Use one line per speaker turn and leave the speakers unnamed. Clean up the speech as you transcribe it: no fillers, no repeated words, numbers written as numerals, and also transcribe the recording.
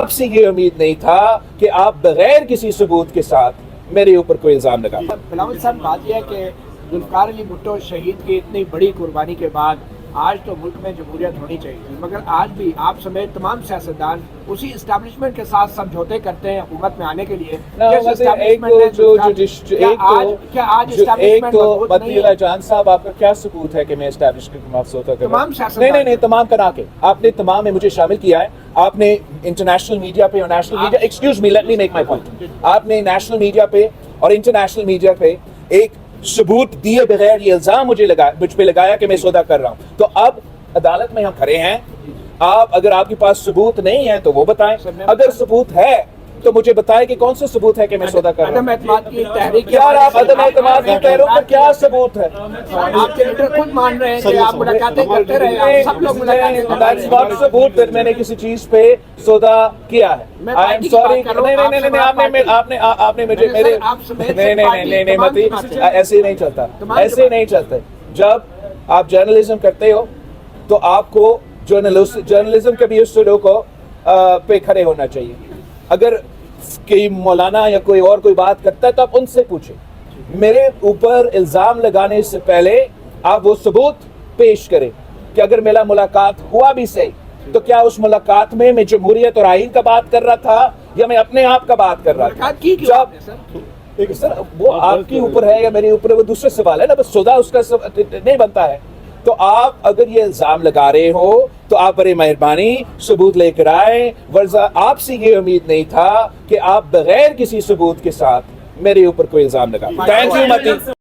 آپ سے یہ امید نہیں تھا کہ آپ بغیر کسی ثبوت کے ساتھ میرے اوپر کوئی الزام لگا.
بلاول صاحب بات یہ ہے کہ ذوالفقار علی بھٹو شہید کی اتنی بڑی قربانی کے بعد آج تو ملک میں جمہوریت ہونی چاہیے تھی، مگر آج بھی آپ سمیت تمام سیاستدان اسی اسٹیبلشمنٹ کے ساتھ سمجھوتے کرتے ہیں حکومت میں آنے کے لیے.
جان صاحب آپ کا کیا ثبوت ہے کہ میں اسٹیبلشمنٹ میں سمجھوتا کر رہا ہوں؟ نہیں تمام کرا کے آپ نے تمام میں مجھے شامل کیا ہے. آپ نے انٹرنیشنل میڈیا پہ اور national media excuse me let me make my point, آپ نے نیشنل میڈیا پہ اور انٹرنیشنل میڈیا پہ ایک ثبوت دیے بغیر یہ الزام مجھ پہ لگایا کہ میں سودا کر رہا ہوں. تو اب عدالت میں ہم کھڑے ہیں. آپ اگر آپ کے پاس ثبوت نہیں ہے تو وہ بتائیں، اگر ثبوت ہے تو مجھے بتائیں کہ کون سا ثبوت ہے کہ میں سودا کر رہا ہوں.
عدم اعتماد کی تحریک
یار آپ عدم اعتماد کی تحریک پر کیا ثبوت ہے؟
آپ کے لیڈر خود مان رہے ہیں کہ آپ ملاقاتیں کرتے رہے، سب لوگ ملاقاتیں
ثبوت پھر میں نے کسی چیز پہ سودا کیا ہے. I am sorry. آپ نے مجھے میرے نہیں متی ایسے نہیں چلتا، ایسے نہیں چلتے. جب آپ جرنلزم کرتے ہو تو آپ کو جرنلزم کے بھی اصولوں کو پہ کھڑے ہونا چاہیے. اگر کوئی مولانا یا کوئی اور کوئی بات کرتا ہے تو آپ ان سے پوچھیں. میرے اوپر الزام لگانے سے پہلے آپ وہ ثبوت پیش کریں کہ اگر میرا ملاقات ہوا بھی صحیح تو کیا اس ملاقات میں جمہوریت اور آئین کا بات کر رہا تھا یا میں اپنے آپ کا بات کر رہا تھا. سر وہ آپ کے اوپر ہے یا میرے اوپر ہے، وہ دوسرے سوال ہے نا. بس سودا اس کا نہیں بنتا ہے. تو آپ اگر یہ الزام لگا رہے ہو تو آپ بڑی مہربانی ثبوت لے کر آئیں، ورنہ آپ سے یہ امید نہیں تھا کہ آپ بغیر کسی ثبوت کے ساتھ میرے اوپر کوئی الزام لگا. تھینک یو متی.